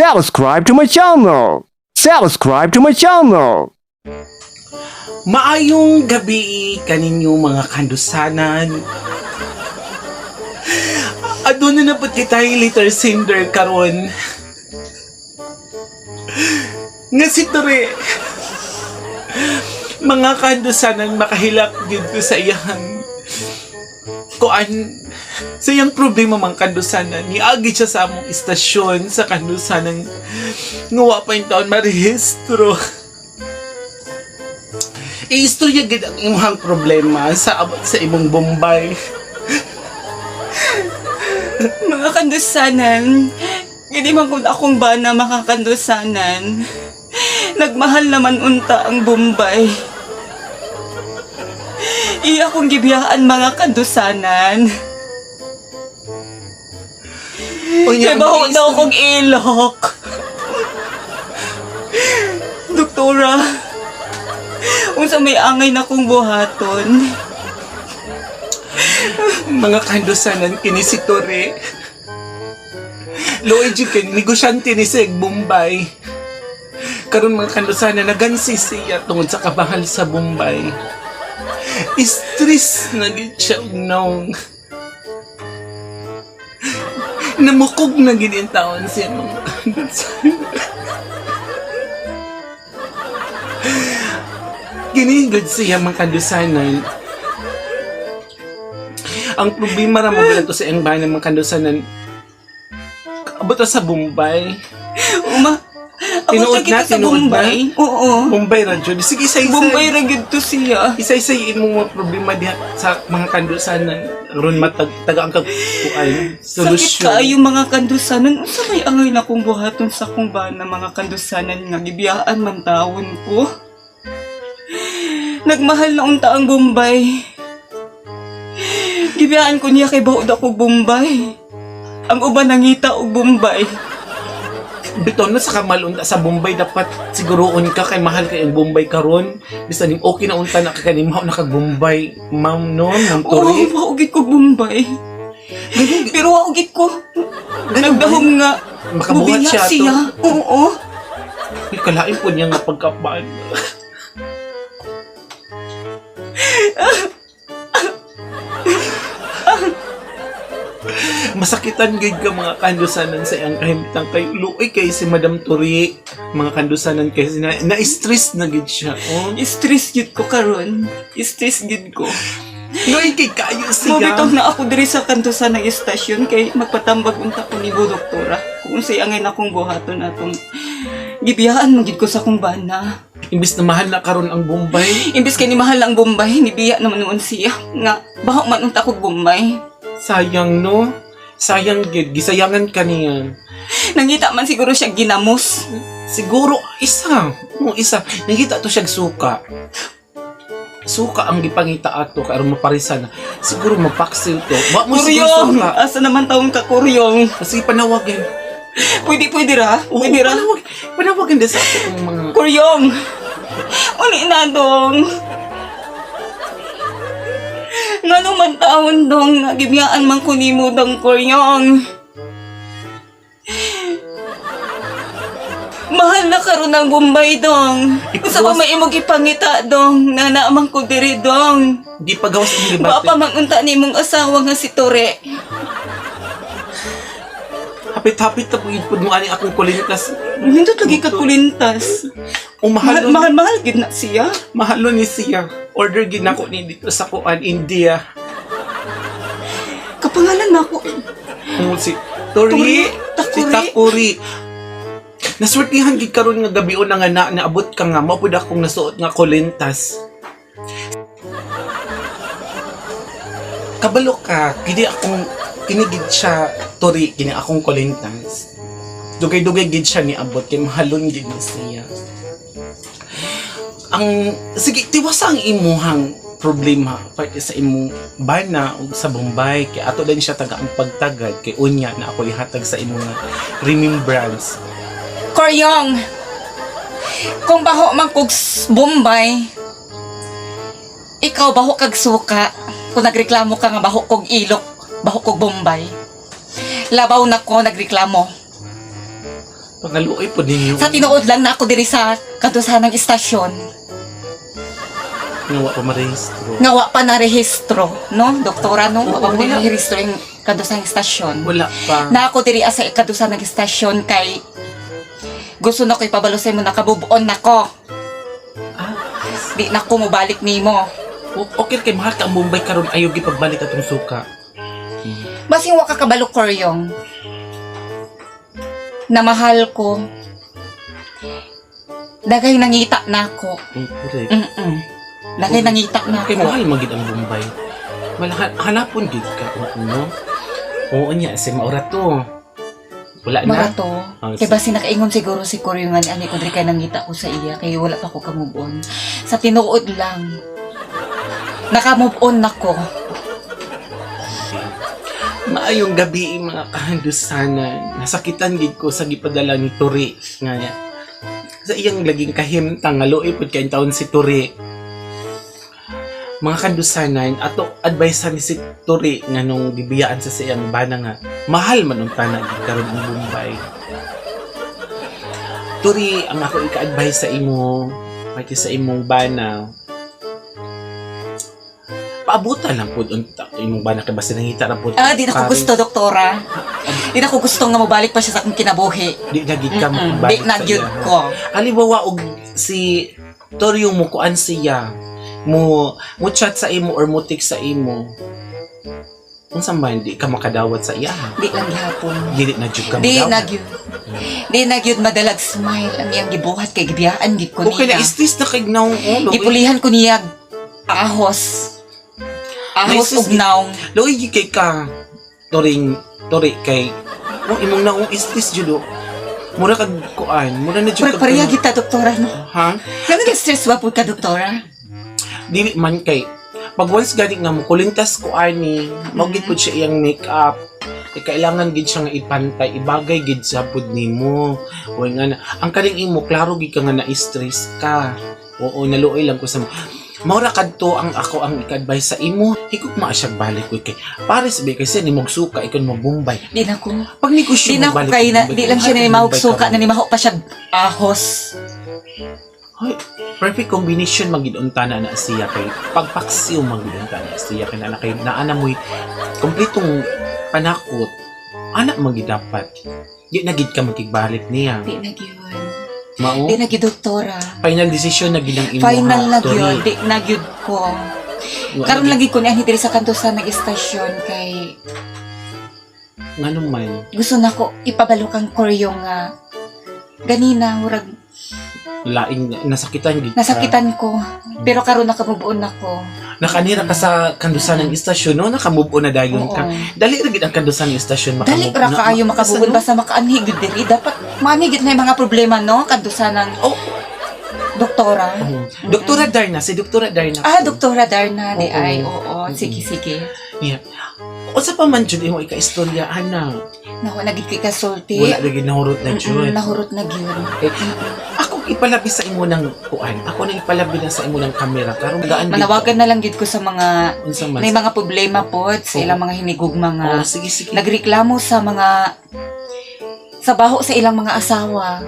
Subscribe to my channel! Subscribe to my channel! Maayong gabi kaninyo mga kandusanan. Aduna na pud kita liter sender karon. Nga si Ture. Mga kandusanan makahilak gyud ko sa iyang kuan sa iyang problema mga kandusanan. Niagi siya sa among istasyon sa kandusanan nga wa pa yung taon marehistro. Istorya gid ang imong problema sa abot sa imong Bombay. Mga kandusanan, hindi man kung akong bana makakandusanan. Nagmahal naman unta ang Bombay. Iya akong gibiyaan mga kandusanan. Kaya baho daw akong ilok. Doktora, unsa may angay na kong buhaton. Mga kandusanan kini si Ture. Luigi kini negosyante ni sa Bombay. Karon mga kandusanan nagansi siya tungod sa kabahal sa Bombay. Stress na gid siya nung namukog na gid ang taon siya mga kandusanan. Ginigod siya mga kandusanan. Ang problema ra mo to sa iyang bahay ng mga kandusanan. Abot sa Bombay. Tinuod na sa Bombay. Oo. Bombay ra jud. Sige isa-isa. Bombay ra gid to siya. Isa-isa imong mga problema diha sa mga kandusanan. Ron taga ang kuan solusyon. Sakit kaayo mga kandusanan. Unsa may angay na kong buhaton sa kong bana mga kandusanan nga gibiyaan man tawon ko. Nagmahal na unta ang Bombay. Gibiyaan ko niya kay baod ako Bombay. Ang uban nangita og Bombay. Bitaw na sa kamalunta sa Bombay dapat siguroon ka kay mahal kay ang Bombay karon. Bisan ning okay na unta na ka kani mao na kag Bombay. Ma'am no, Ma'am Tori. Oo, maugit ko Bombay. Pero maugit ko. Nagdahom nga. Makabuhat siya. Oo. Kalain po niya nga pagkabaan. Masakitan gid ka mga kandusanan sa iyang kahimtang kay luoy kay si Madam Tori. Mga kandusanan kay na-stress na gid siya. Oh. Stress gid ko karon. Stress gid ko. Luoy kay kayo siya. Mabitaw na ako diri sa kantusan ng istasyon kay magpatambag unta ko ni doktora. Kung unsay angay na akong buhaton atong gibiyahan man gid ko sa akong bana. Imbis na mahal na karon ang Bombay. Imbis kay ni mahal ang Bombay, nibiya naman noon siya nga baho man unta ko Bombay. Sayang no. Sayang gid gisayangan ka niya. Nangita man siguro siya ginamos. Siguro isa. Nangita to siya suka. Suka ang gipangita ato karon maparisan. Siguro mapaksil to. Wa mo siguro Kuryong! suka. Asa naman taong ka kuryong? Sige panawagin. Pwede ra? Pwede ra? Panawagin din sa ato kung mga... Kuryong! Uli na dong! Nga naman taon dong, nagibiyaan man ko ni mo dong kuryong. Mahal na karon ang Bombay dong. Gusto pa may imong ipangita dong, na naamang ko diri dong. Di pagawas ang Wa libate. pa mangunta ni mong asawa nga si Ture. Hapit-hapit na pagigpod mo ani akong kulintas. Nindot lagi ka kulintas. Umahal Mahal gid na siya. Mahalo ni siya. Order gid nako ni dito sa kuan India. Kapangalan na ako eh. Si Tori, si Takuri. Naswertihan gid karon nga gabi na nga naabot ka nga mao pud akong nasuot nga kulintas. Kabalo ka, kinigid siya Tori, kini akong kulintas. Dugay-dugay gid siya ni abot kay mahalon gid ni siya. Sige, tiwasa ang imuhang problema parte sa imong bana o sa Bombay kay ato din siya taga ang pagtagad kay unya na ako ihatag sa imong remembrance. Koryong, kung baho man kog Bombay, ikaw baho kag suka. Kung nagreklamo ka nga baho kog ilok, baho kog Bombay. Labaw na ko nagreklamo. Pangaluoy po ninyo. Sa tinuod lang na ako diri sa kadusa ng istasyon. Nawa pa marehistro. Nga wa pa na rehistro, no? Doktora, no? Oo, Wa pa wala. na rehistro yung kadusa ng istasyon. Wala pa. Na ako diri sa kadusa ng istasyon kay gusto na ko ipabalo sa mo nakabubuon nako. Ah, Di na ko mobalik nimo. okay kay mahal ka ang Mumbai karon ayaw gipagbalik atong suka. Basing wa ka kabalo koryong. Na mahal ko. Dagay nangita na ako. Correct. Dagay nangita na Kay ako. mahal magid ang Mumbai. Wala hanapon gid ka no. Oo niya si maura to. Wala na. Marato. Ah, Kay basi nakaingon siguro si Koryo nga ani ko diri kay nangita ko sa iya kay wala pa ko ka-move on. Sa tinuod lang. Naka-move on nako. Maayong gabi mga kahandusanan. Nasakitan gid ko sa gipadala ni Turi nga niya. Sa iyang laging kahimtang nga luoy pud kay taon si Turi. Mga kandusanan, ato advice ni si Turi nga nung gibiyaan sa siyang bana nga mahal man ang tanan karon ng Mumbai. Turi, ang ako ika-advise sa imo, pati sa imong bana, paabutan lang po unta imong bana kay basta nangita ra po. Di na ko gusto, doktora. Di na ko gusto nga mabalik pa siya sa akong kinabuhi. Di na gid ka Di makabalik na sa gyud iya. ko. Halimbawa og si Tori yung mo kuan siya, mo chat sa imo or mo text sa imo. Unsa man di ka makadawat sa iya? Di lang gihapon. Dili na jud ka Di madawat. na gyud. Di na gyud madalag smile ang iyang gibuhat kay gibiyaan gid ko Okay na niya. istis na kay naong ulo. Gipulihan ko niya ahos. Ahos Nice, ug naong. Loy gi kay ka Tori kay kung imong naong istis jud o. Mura kag kuan, mura na jud Pero pareha kita, doktora, no? Ha? Nag-stress ba po ka, doktora? Dili man kay pag once gani nga mo kulintas ko ani magid pud siya iyang makeup kailangan gid siya nga ipantay ibagay gid sa pud nimo o nga na ang kaning imo klaro gid ka nga na-stress ka oo naluoy lang ko sa maura kadto ang ako ang ika-advise sa imo higug maa siya balik ko kay pares be kasi ni magsuka ikon magbumbay Di na ko. pag negosyo Di na ko magbalik kay na, Bombay, di lang siya ay, nanimahog Bombay suka, ka. nanimahog pa siya ahos. Ay, perfect combination magidunta na siya kay pagpaksiw magidunta na siya kay na kay naana mo'y kompletong panakot anak magid dapat di na gid ka makigbalik niya Di na gyud. mao Di na gyud, doktora. final decision na gid ang imo Final na Tori. gyud. Di na gyud ko. Karon lagi ko niya diri sa kanto sa nag-istasyon kay ngano man gusto na ko ipabalo kang Koryo nga ganina murag laing nasakitan gid ka. nasakitan ko. Pero karon nakamubuon ako. nakanira ka sa kandusan ng istasyon no nakamove on na dayon Oo. ka dali ra gid ang kandusan ng istasyon Dali ra kaayo makabubon basta makaanhi gud diri dapat maanhi gid na yung mga problema no kadto ng Oh. doktora. Doktora Darna si Doktora Darna Doktora Darna di Oo. ay oo sige. yeah. Usa pa man jud imo ika-istorya ana Naku nagid kay kasulti. wala ra gid nahurot na jud Nahurot na gyud. Ako ipalabi sa imo ng kuan. Ako na ipalabi na sa imo ng kamera karon gaan Manawagan na lang gid ko sa mga unsa man. may mga problema po sa Oo. ilang mga hinigugma nga Oh, sige. nagreklamo sa mga sa baho sa ilang mga asawa.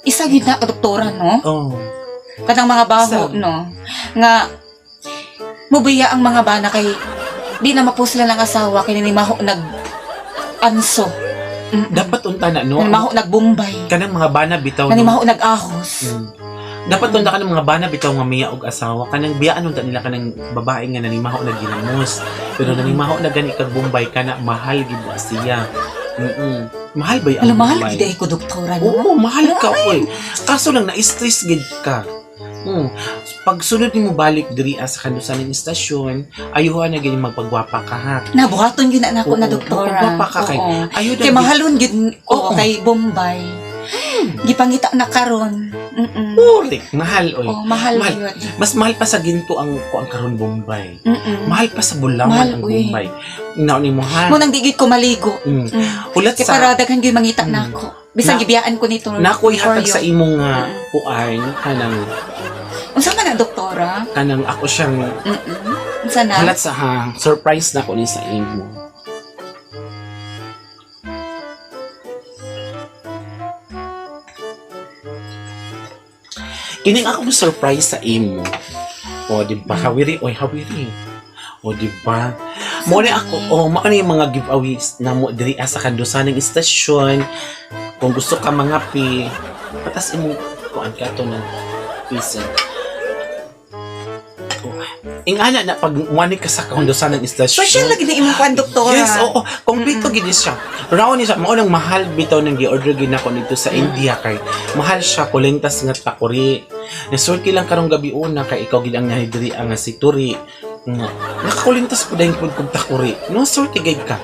Isa gid na doktora no? Oh. Kanang mga baho Isa. no nga mubiya ang mga bana kay di na mapusla ng asawa kay nanimaho nag anso. Dapat unta na no. Nanimaho nagbumbay. Kanang mga bana bitaw. Nanimaho nag-ahos. Dapat unta ka ng mga bana bitaw nga miya og asawa kanang biyaan unta nila kanang babae nga nanimaho na ginamos. Pero nanimaho na gani kag Bombay kana mahal gid ba siya. Mahal ba Alam, ang mahal Bombay? gid ko doktora no? Oo, mahal ka oy. Kaso lang na-stress gid ka. Pag sunod nimo balik diri sa kandusan ng istasyon, ayuhan na gid magpagwapa ka ha. Nabuhaton yun na ako na Oo, doktora. magpapa ka kay- Oo. Ayun Kay mahalon yun Oo. kay Bombay. Gipangita na karon. Purik, mahal oy. Oh, mahal Mahal. yun. Mas mahal pa sa ginto ang kuang karon Bombay. Mm-mm. Mahal pa sa Bulawan Mahal, ang uy. Bombay. Naon ni mo ha? Mo nang digid ko maligo. Mm. Mm. Ulat Kay sa para daghan gyud mangita na ako. Bisan Na- gibiyaan ko nito. nakoy hatag Oreo. sa imong kuan Unsa man na doktora? kanang ako siyang Unsa na? halat sa surprise na ko ni sa imo. Kining ako surprise sa imo. O, di ba? Hawiri. Oy, hawiri. O, di ba? Mo ni ako, mao ni mga giveaways na mo diri sa kandusan ng istasyon. Kung gusto ka mga patas imo kuan ka to ng pisa. Ingana na pag muani ka sa kandusan ng istasyon. Social lagi na imong kwan, doktora. Yes, oo. Kompleto gid siya. Raw ni siya, mao nang mahal bitaw nang gi-order gid nako dito sa India kay mahal siya kulentas nga takuri. Nasulti lang karong gabi una kay ikaw gid ang nahidiri ang si Turi. Nakakulintas po dahil kung takuri. No, sorte gid ka.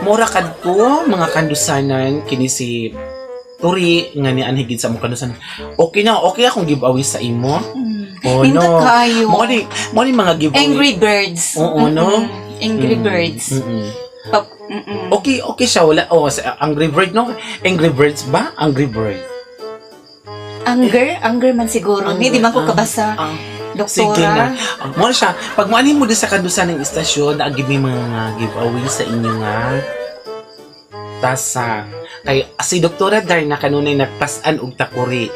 Mura kadto mga kandusanan kini si Turi nga ni anhigid sa mong kandusanan. Okay na, okay akong giveaway sa imo. Oh Hinta no. kayo. Mo ni mga giveaway. Angry Birds. Oo, no? Angry Birds. Okay siya wala. Angry Bird no? Angry Birds ba? Angry Bird. Anger man siguro. Hindi man ko kabasa. Sige na. Doktora. Mo siya. Pag maani mo din sa kandusan ng istasyon, naagib may mga giveaway sa inyo nga tasa. Kay si Doktora Darna kanunay nagpasan og takuri.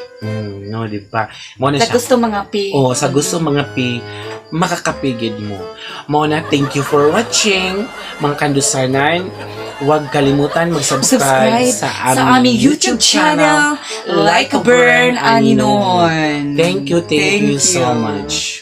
No, di ba? Mo na Sa siya. gusto mga pi. Sa gusto mga makakapigid mo. Mo na, thank you for watching mga kandusanan. Huwag kalimutan mag-subscribe sa aming YouTube channel, Like a Burn Aninon. Thank you so much.